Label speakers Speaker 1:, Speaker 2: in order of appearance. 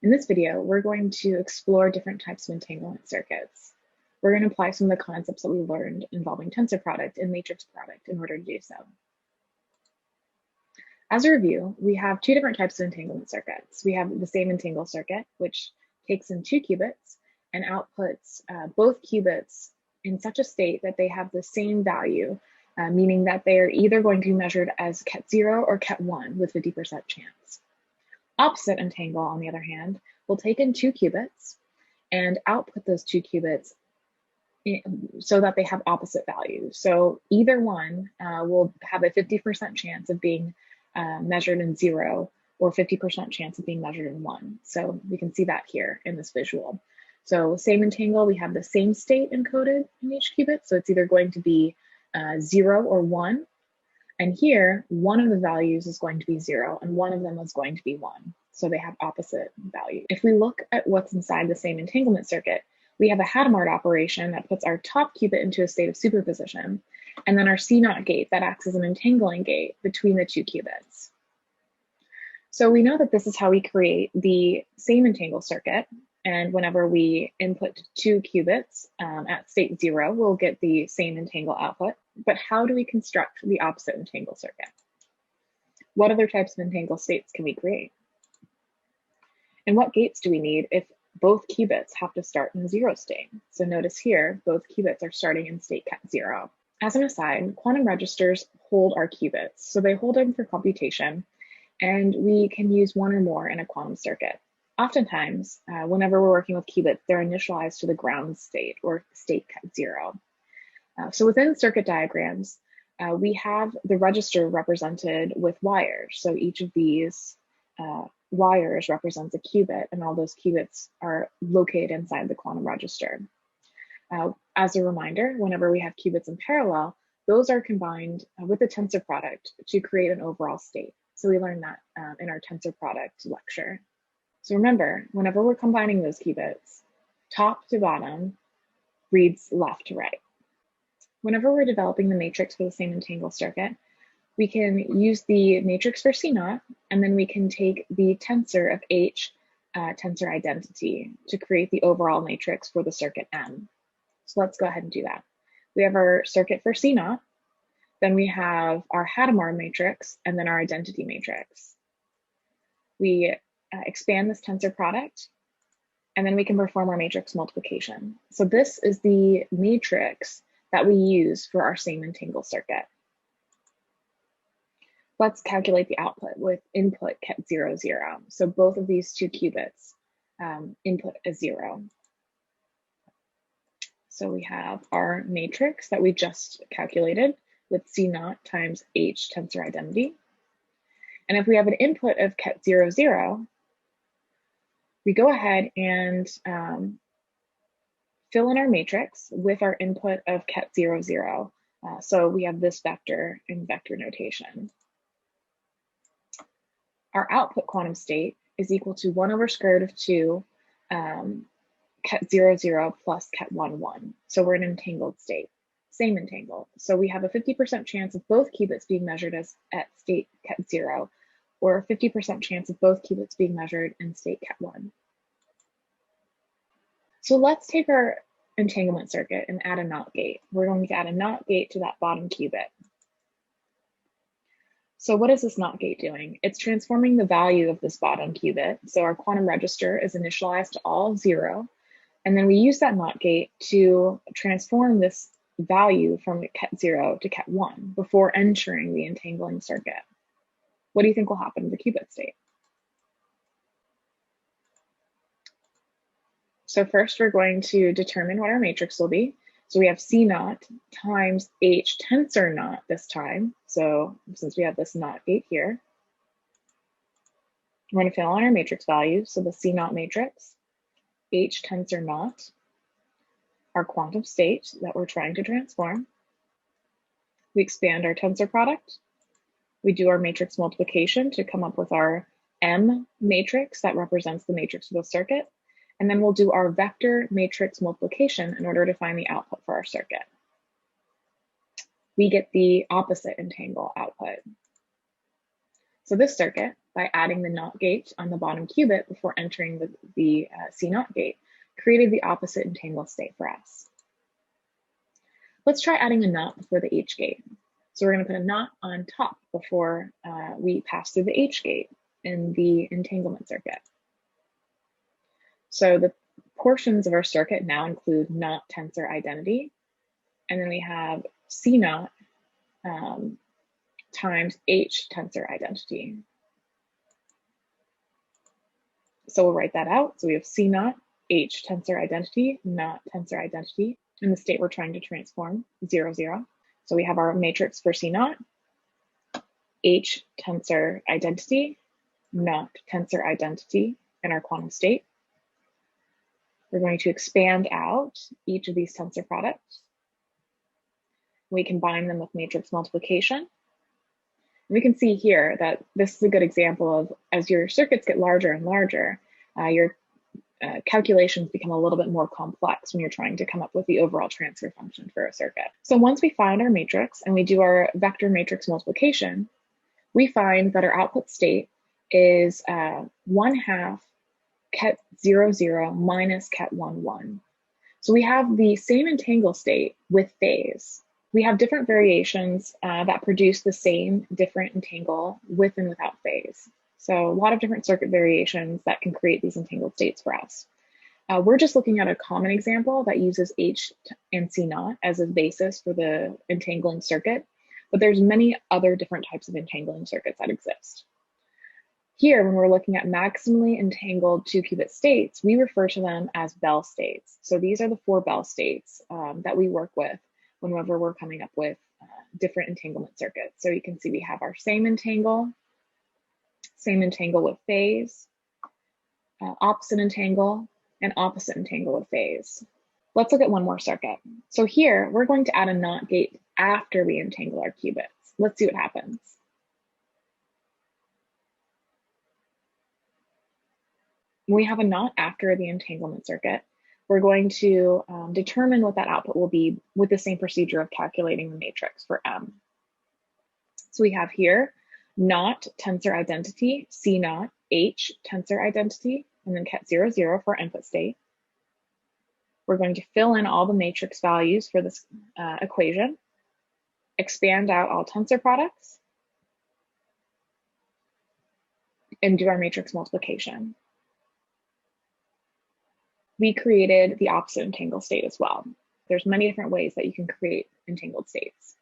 Speaker 1: In this video, we're going to explore different types of entanglement circuits. We're going to apply some of the concepts that we learned involving tensor product and matrix product in order to do so. As a review, we have two different types of entanglement circuits. We have the same entangle circuit, which takes in two qubits and outputs both qubits in such a state that they have the same value, meaning that they are either going to be measured as ket0 or ket1 with 50% chance. Opposite entangle, on the other hand, will take in two qubits and output those two qubits so that they have opposite values. So either one will have a 50% chance of being measured in 0 or 50% chance of being measured in 1. So we can see that here in this visual. So same entangle, we have the same state encoded in each qubit. So it's either going to be 0 or 1. And here, one of the values is going to be 0 and one of them is going to be 1. So they have opposite values. If we look at what's inside the same entanglement circuit, we have a Hadamard operation that puts our top qubit into a state of superposition, and then our C0 gate that acts as an entangling gate between the two qubits. So we know that this is how we create the same entangle circuit. And whenever we input two qubits at state 0, we'll get the same entangle output. But how do we construct the opposite entangle circuit? What other types of entangle states can we create? And what gates do we need if both qubits have to start in 0 state? So notice here, both qubits are starting in state ket0. As an aside, quantum registers hold our qubits. So they hold them for computation, and we can use one or more in a quantum circuit. Oftentimes, whenever we're working with qubits, they're initialized to the ground state or state ket0. So within circuit diagrams, we have the register represented with wires. So each of these wires represents a qubit, and all those qubits are located inside the quantum register. As a reminder, whenever we have qubits in parallel, those are combined with the tensor product to create an overall state. So we learned that in our tensor product lecture. So remember, whenever we're combining those qubits, top to bottom reads left to right. Whenever we're developing the matrix for the same entangle circuit, we can use the matrix for C0, and then we can take the tensor of H, tensor identity, to create the overall matrix for the circuit M. So let's go ahead and do that. We have our circuit for C0, then we have our Hadamard matrix, and then our identity matrix. We expand this tensor product, and then we can perform our matrix multiplication. So this is the matrix that we use for our same entangle circuit. Let's calculate the output with input ket0, 0. So both of these two qubits input is 0. So we have our matrix that we just calculated with C0 times H tensor identity. And if we have an input of ket0, 0, we go ahead and fill in our matrix with our input of ket0, 0. So we have this vector in vector notation. Our output quantum state is equal to 1 over square root of 2 ket0, 0 plus ket1, 1. So we're in an entangled state, same entangle. So we have a 50% chance of both qubits being measured as at state ket0, or a 50% chance of both qubits being measured in state ket1. So let's take our entanglement circuit and add a NOT gate. We're going to add a NOT gate to that bottom qubit. So what is this NOT gate doing? It's transforming the value of this bottom qubit. So our quantum register is initialized to all 0. And then we use that NOT gate to transform this value from ket0 to ket1 before entering the entangling circuit. What do you think will happen to the qubit state? So first we're going to determine what our matrix will be. So we have C0 times H tensor NOT this time. So since we have this NOT gate here, we're going to fill in our matrix values. So the C0 matrix, H tensor NOT, our quantum state that we're trying to transform. We expand our tensor product. We do our matrix multiplication to come up with our M matrix that represents the matrix of the circuit. And then we'll do our vector matrix multiplication in order to find the output for our circuit. We get the opposite entangle output. So this circuit, by adding the NOT gate on the bottom qubit before entering the C0 gate, created the opposite entangled state for us. Let's try adding a NOT before the H gate. So we're going to put a NOT on top before we pass through the H gate in the entanglement circuit. So the portions of our circuit now include NOT tensor identity, and then we have C0 times H tensor identity. So we'll write that out. So we have C0, H tensor identity, NOT tensor identity, in the state we're trying to transform, 0, 0. So we have our matrix for C0, H tensor identity, NOT tensor identity in our quantum state. We're going to expand out each of these tensor products. We combine them with matrix multiplication. And we can see here that this is a good example of, as your circuits get larger and larger, your calculations become a little bit more complex when you're trying to come up with the overall transfer function for a circuit. So once we find our matrix and we do our vector matrix multiplication, we find that our output state is 1/2 ket 0, 0 minus ket 1, 1. So we have the same entangled state with phase. We have different variations that produce the same different entangle with and without phase. So a lot of different circuit variations that can create these entangled states for us. We're just looking at a common example that uses H and C0 as a basis for the entangling circuit, but there's many other different types of entangling circuits that exist. Here, when we're looking at maximally entangled 2-qubit states, we refer to them as Bell states. So these are the 4 Bell states that we work with whenever we're coming up with different entanglement circuits. So you can see we have our same entangle with phase, opposite entangle, and opposite entangle with phase. Let's look at one more circuit. So here, we're going to add a NOT gate after we entangle our qubits. Let's see what happens. When we have a NOT after the entanglement circuit, we're going to determine what that output will be with the same procedure of calculating the matrix for M. So we have here NOT tensor identity, C0, H tensor identity, and then ket 0, 0 for our input state. We're going to fill in all the matrix values for this equation, expand out all tensor products, and do our matrix multiplication. We created the opposite entangled state as well. There's many different ways that you can create entangled states.